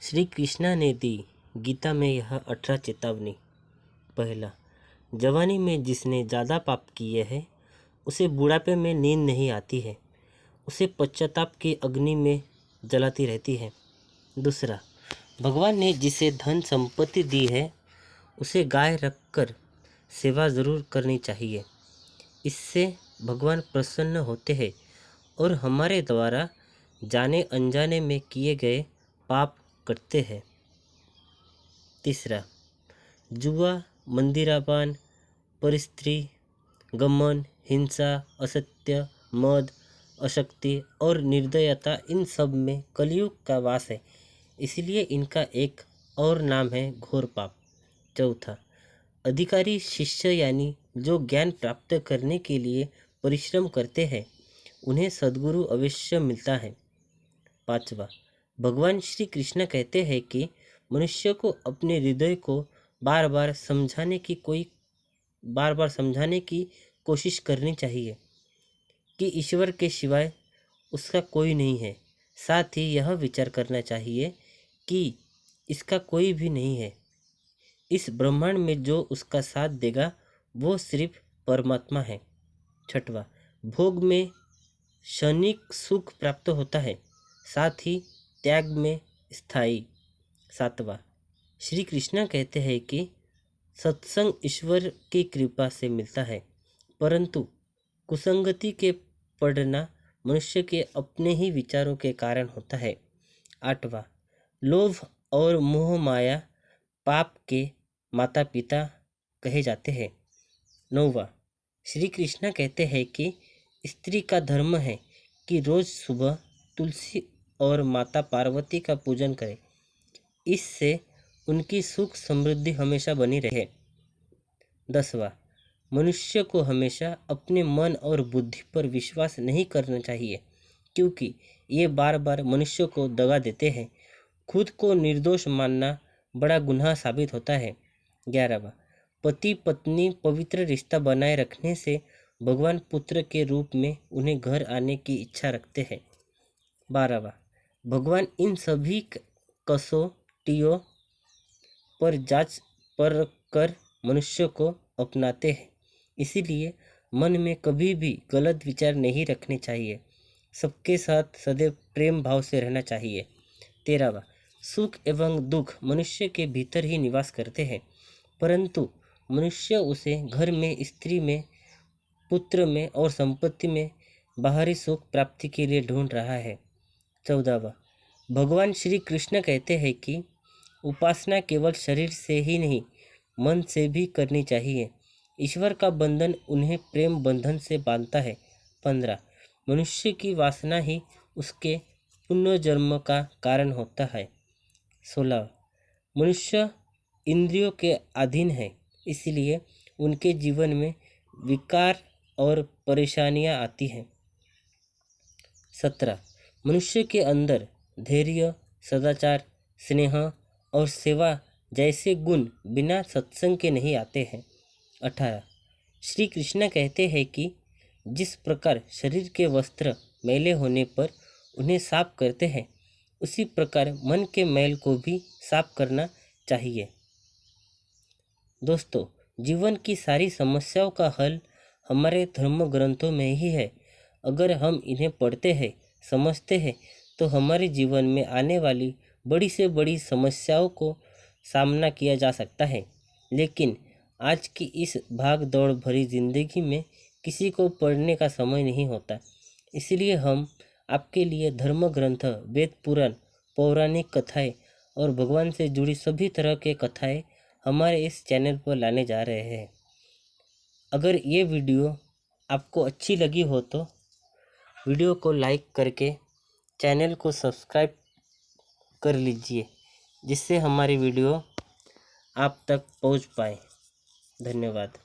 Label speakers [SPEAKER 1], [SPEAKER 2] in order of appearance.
[SPEAKER 1] श्री कृष्णा ने दी गीता में यह 18 चेतावनी। पहला, जवानी में जिसने ज़्यादा पाप किए हैं उसे बुढ़ापे में नींद नहीं आती है, उसे पश्चाताप की अग्नि में जलाती रहती है। दूसरा, भगवान ने जिसे धन संपत्ति दी है उसे गाय रखकर सेवा ज़रूर करनी चाहिए, इससे भगवान प्रसन्न होते हैं और हमारे द्वारा जाने अनजाने में किए गए पाप कटते हैं। तीसरा, जुआ, मंदिरापान, परिस्त्री, गमन, हिंसा, असत्य, मद, अशक्ति और निर्दयता इन सब में कलयुग का वास है, इसलिए इनका एक और नाम है घोर पाप। चौथा, अधिकारी शिष्य यानी जो ज्ञान प्राप्त करने के लिए परिश्रम करते हैं उन्हें सद्गुरु अवश्य मिलता है। पांचवा, भगवान श्री कृष्ण कहते हैं कि मनुष्य को अपने हृदय को बार बार समझाने की कोशिश करनी चाहिए कि ईश्वर के सिवाय उसका कोई नहीं है। साथ ही यह विचार करना चाहिए कि इसका कोई भी नहीं है। इस ब्रह्मांड में जो उसका साथ देगा वो सिर्फ परमात्मा है। छठवां, भोग में क्षणिक सुख प्राप्त होता है, साथ ही त्याग में स्थायी। सातवां, श्री कृष्ण कहते हैं कि सत्संग ईश्वर की कृपा से मिलता है, परंतु कुसंगति के पड़ना मनुष्य के अपने ही विचारों के कारण होता है। आठवां, लोभ और मोह माया पाप के माता पिता कहे जाते हैं। नौवां, श्री कृष्ण कहते हैं कि स्त्री का धर्म है कि रोज सुबह तुलसी और माता पार्वती का पूजन करे, इससे उनकी सुख समृद्धि हमेशा बनी रहे। 10वां, मनुष्य को हमेशा अपने मन और बुद्धि पर विश्वास नहीं करना चाहिए, क्योंकि ये बार बार मनुष्य को दगा देते हैं। खुद को निर्दोष मानना बड़ा गुनाह साबित होता है। 11वां, पति पत्नी पवित्र रिश्ता बनाए रखने से भगवान पुत्र के रूप में उन्हें घर आने की इच्छा रखते हैं। 12वां, भगवान इन सभी कसौटियों पर जांच पर कर मनुष्य को अपनाते हैं, इसीलिए मन में कभी भी गलत विचार नहीं रखने चाहिए। सबके साथ सदैव प्रेम भाव से रहना चाहिए। 13वां, सुख एवं दुख मनुष्य के भीतर ही निवास करते हैं, परंतु मनुष्य उसे घर में, स्त्री में, पुत्र में और संपत्ति में बाहरी सुख प्राप्ति के लिए ढूंढ रहा है। 14वां, भगवान श्री कृष्ण कहते हैं कि उपासना केवल शरीर से ही नहीं मन से भी करनी चाहिए। ईश्वर का बंधन उन्हें प्रेम बंधन से बांधता है। 15, मनुष्य की वासना ही उसके पुनर्जन्म का कारण होता है। 16, मनुष्य इंद्रियों के अधीन है, इसलिए उनके जीवन में विकार और परेशानियां आती हैं। 17, मनुष्य के अंदर धैर्य, सदाचार, स्नेह और सेवा जैसे गुण बिना सत्संग के नहीं आते हैं। 18, श्री कृष्ण कहते हैं कि जिस प्रकार शरीर के वस्त्र मैले होने पर उन्हें साफ करते हैं, उसी प्रकार मन के मैल को भी साफ करना चाहिए। दोस्तों, जीवन की सारी समस्याओं का हल हमारे धर्म ग्रंथों में ही है। अगर हम इन्हें पढ़ते हैं, समझते हैं, तो हमारे जीवन में आने वाली बड़ी से बड़ी समस्याओं को सामना किया जा सकता है। लेकिन आज की इस भाग दौड़ भरी जिंदगी में किसी को पढ़ने का समय नहीं होता, इसलिए हम आपके लिए धर्म ग्रंथ, वेद पुराण, पौराणिक कथाएं और भगवान से जुड़ी सभी तरह के कथाएं हमारे इस चैनल पर लाने जा रहे हैं। अगर ये वीडियो आपको अच्छी लगी हो तो वीडियो को लाइक करके चैनल को सब्सक्राइब कर लीजिए, जिससे हमारी वीडियो आप तक पहुंच पाए। धन्यवाद।